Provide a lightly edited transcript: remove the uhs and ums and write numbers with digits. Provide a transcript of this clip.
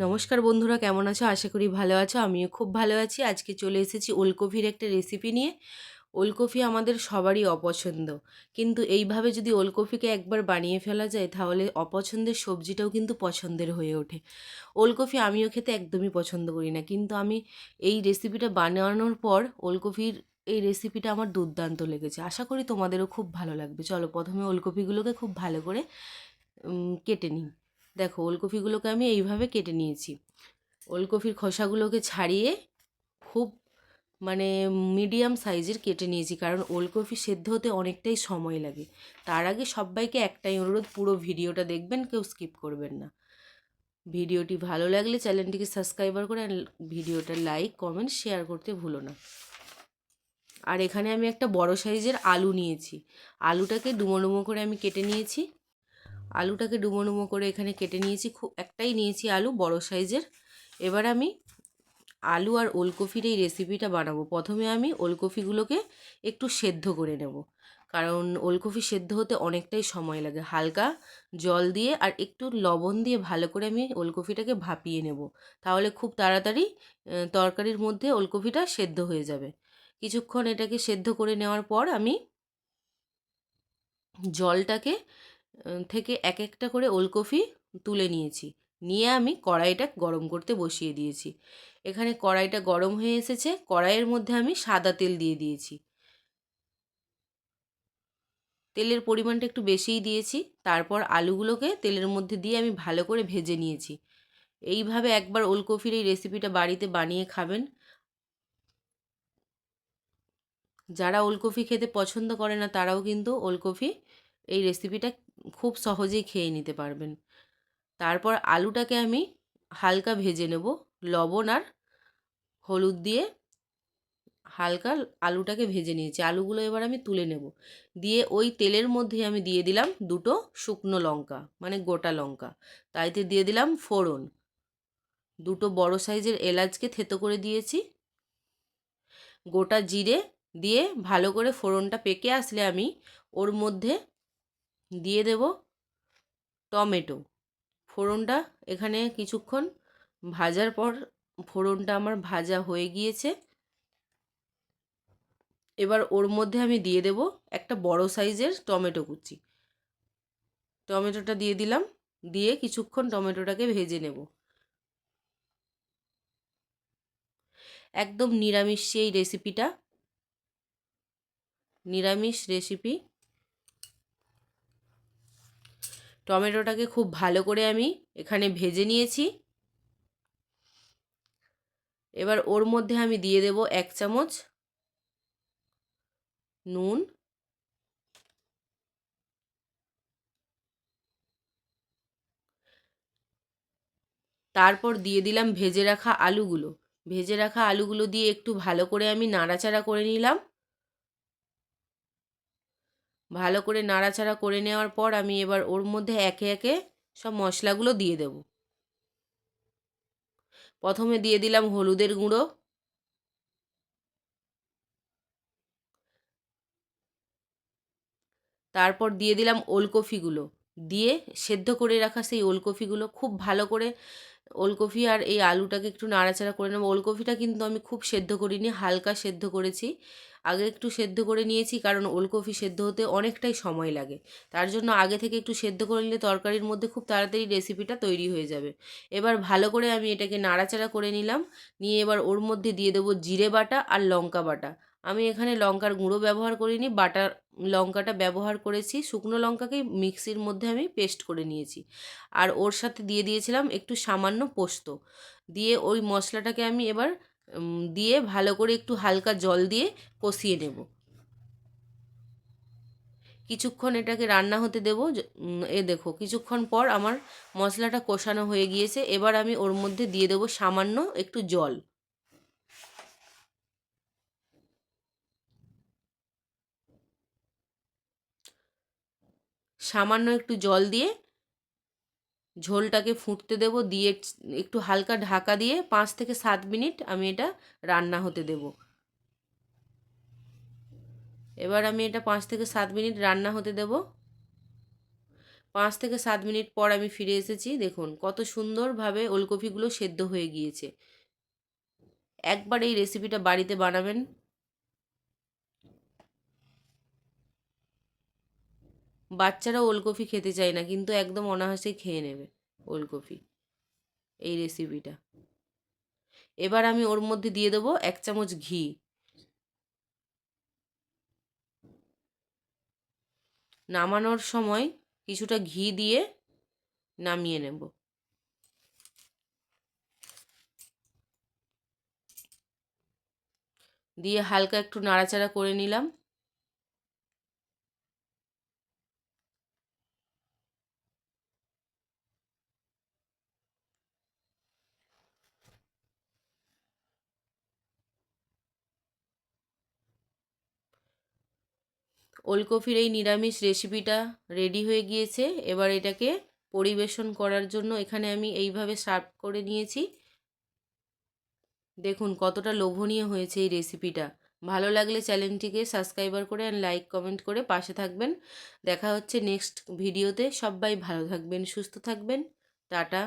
নমস্কার বন্ধুরা, কেমন আছো? আশা করি ভালো আছো। আমিও খুব ভালো আছি। আজকে চলে এসেছি ওলকপির একটা রেসিপি নিয়ে। ওলকপি আমাদের সবারই অপছন্দ, কিন্তু এইভাবে যদি ওলকপিকে একবার বানিয়ে ফেলা যায় তাহলে অপছন্দের সবজিটাও কিন্তু পছন্দের হয়ে ওঠে। ওলকপি আমিও খেতে একদমই পছন্দ করি না, কিন্তু আমি এই রেসিপিটা বানানোর পর ওলকপির এই রেসিপিটা আমার দুর্দান্ত লেগেছে। আশা করি তোমাদেরও খুব ভালো লাগবে। চলো প্রথমে ওলকপিগুলোকে খুব ভালো করে কেটে নিই। দেখো, ওলকপিগুলোকে আমি এইভাবে কেটে নিয়েছি। ওলকপির খোসাগুলোকে ছাড়িয়ে খুব মানে মিডিয়াম সাইজের কেটে নিয়েছি, কারণ ওলকপি সেদ্ধ হতে অনেকটাই সময় লাগে। তার আগে সবাইকে একটাই অনুরোধ, পুরো ভিডিওটা দেখবেন, কেউ স্কিপ করবেন না। ভিডিওটি ভালো লাগলে চ্যানেলটিকে সাবস্ক্রাইবার করে ভিডিওটা লাইক কমেন্ট শেয়ার করতে ভুলো না। আর এখানে আমি একটা বড় সাইজের আলু নিয়েছি। আলুটাকে ডুমো ডুমো করে আমি কেটে নিয়েছি। আলুটাকে ডুমো ডুমো করে এখানে কেটে নিয়েছি, খুব একটাই নিয়েছি আলু বড় সাইজের। এবার আমি আলু আর ওলকপির এই রেসিপিটা বানাবো। প্রথমে আমি ওলকপিগুলোকে একটু সেদ্ধ করে নেব, কারণ ওলকপি সেদ্ধ হতে অনেকটাই সময় লাগে। হালকা জল দিয়ে আর একটু লবণ দিয়ে ভালো করে আমি ওলকপিটাকে ভাপিয়ে নেব, তাহলে খুব তাড়াতাড়ি তরকারির মধ্যে ওলকপিটা সেদ্ধ হয়ে যাবে। কিছুক্ষণ এটাকে সেদ্ধ করে নেওয়ার পর আমি জলটাকে থেকে এক একটা করে ওলকপি তুলে নিয়েছি। নিয়ে আমি কড়াইটা গরম করতে বসিয়ে দিয়েছি। এখানে কড়াইটা গরম হয়ে এসেছে। কড়াইয়ের মধ্যে আমি সাদা তেল দিয়ে দিয়েছি। তেলের পরিমাণটা একটু বেশিই দিয়েছি। তারপর আলুগুলোকে তেলের মধ্যে দিয়ে আমি ভালো করে ভেজে নিয়েছি। এইভাবে একবার ওলকপির এই রেসিপিটা বাড়িতে বানিয়ে খাবেন। যারা ওলকপি খেতে পছন্দ করে না তারাও কিন্তু ওলকপি এই রেসিপিটা খুব সহজেই খেয়ে নিতে পারবেন। তারপর আলুটাকে আমি হালকা ভেজে নেব, লবণ আর হলুদ দিয়ে হালকা আলুটাকে ভেজে নিয়েছি। আলুগুলো এবার আমি তুলে নেব। দিয়ে ওই তেলের মধ্যে আমি দিয়ে দিলাম দুটো শুকনো লঙ্কা, মানে গোটা লঙ্কা। তাইতে দিয়ে দিলাম ফোড়ন, দুটো বড় সাইজের এলাচকে থেতো করে দিয়েছি, গোটা জিরে দিয়ে ভালো করে ফোড়নটা পেকে আসলে আমি ওর মধ্যে দিয়ে দেব টমেটো। ফোড়নটা এখানে কিছুক্ষণ ভাজার পর ফোড়নটা আমার ভাজা হয়ে গিয়েছে। এবার ওর মধ্যে আমি দিয়ে দেব একটা বড় সাইজের টমেটো কুচি। টমেটোটা দিয়ে দিলাম, দিয়ে কিছুক্ষণ টমেটোটাকে ভেজে নেব। একদম নিরামিষ এই রেসিপিটা, নিরামিষ রেসিপি। টমেটোটাকে খুব ভালো করে আমি এখানে ভেজে নিয়েছি। এবার ওর মধ্যে আমি দিয়ে দেব 1 চামচ নুন, তারপর দিয়ে দিলাম ভেজে রাখা আলুগুলো। ভেজে রাখা আলুগুলো দিয়ে একটু ভালো করে আমি নাড়াচাড়া করে নিলাম। ভালো করে নাড়াচাড়া করে নেওয়ার পর আমি এবার ওর মধ্যে একে একে সব মশলাগুলো দিয়ে দেব। প্রথমে দিয়ে দিলাম হলুদের গুঁড়ো, তারপর দিয়ে দিলাম ওলকপিগুলো, দিয়ে সেদ্ধ করে রাখা সেই ওলকপিগুলো খুব ভালো করে ওলকপি আর এই আলুটাকে একটু নাড়াচাড়া করে নেব। ওলকপিটা কিন্তু আমি খুব সেদ্ধ করিনি, হালকা সেদ্ধ করেছি। আগে একটু সেদ্ধ করে নিয়েছি, কারণ ওলকপি সেদ্ধ হতে অনেকটাই সময় লাগে। তার জন্য আগে থেকে একটু সেদ্ধ করে নিলে তরকারির মধ্যে খুব তাড়াতাড়ি রেসিপিটা তৈরি হয়ে যাবে। এবার ভালো করে আমি এটাকে নাড়াচাড়া করে নিলাম। নিয়ে এবার ওর মধ্যে দিয়ে দেবো জিরে বাটা আর লঙ্কা বাটা। আমি এখানে লঙ্কার গুঁড়ো ব্যবহার করিনি, বাটা লঙ্কাটা ব্যবহার করেছি। শুকনো লঙ্কাকে মিক্সির মধ্যে আমি পেস্ট করে নিয়েছি। আর ওর সাথে দিয়ে দিয়েছিলাম একটু সামান্য পোস্ত। দিয়ে ওই মশলাটাকে আমি এবার দিয়ে ভালো করে একটু হালকা জল দিয়ে কষিয়ে নেব। কিছুক্ষণ এটাকে রান্না হতে দেবো। দেখো, কিছুক্ষণ পর আমার মশলাটা কষানো হয়ে গিয়েছে। এবার আমি ওর মধ্যে দিয়ে দেবো সামান্য একটু জল। সামান্য একটু জল দিয়ে ঝোলটাকে ফুটতে দেব। দিয়ে একটু হালকা ঢাকা দিয়ে 5 থেকে 7 মিনিট আমি এটা রান্না হতে দেব। এবার আমি এটা 5 থেকে 7 মিনিট রান্না হতে দেব। 5 থেকে 7 মিনিট পর আমি ফিরে এসেছি। দেখুন কত সুন্দরভাবে ওলকপিগুলো সেদ্ধ হয়ে গিয়েছে। একবার এই রেসিপিটা বাড়িতে বানাবেন। বাচ্চারা ওলকপি খেতে চায় না, কিন্তু একদম অনায়াসেই খেয়ে নেবে ওলকপি এই রেসিপিটা। এবার আমি ওর মধ্যে দিয়ে দেবো 1 চামচ ঘি। নামানোর সময় কিছুটা ঘি দিয়ে নামিয়ে নেব। দিয়ে হালকা একটু নাড়াচাড়া করে নিলাম। ওলকপির এই নিরামিষ রেসিপিটা রেডি হয়ে গিয়েছে। এবার এটাকে পরিবেশন করার জন্য এখানে আমি এইভাবে সার্ভ করে নিয়েছি। দেখুন কতটা লোভনীয় হয়েছে এই রেসিপিটা। ভালো লাগলে চ্যানেলটিকে সাবস্ক্রাইবার করে আর লাইক কমেন্ট করে পাশে থাকবেন। দেখা হচ্ছে নেক্সট ভিডিওতে। সবাই ভালো থাকবেন, সুস্থ থাকবেন। টাটা।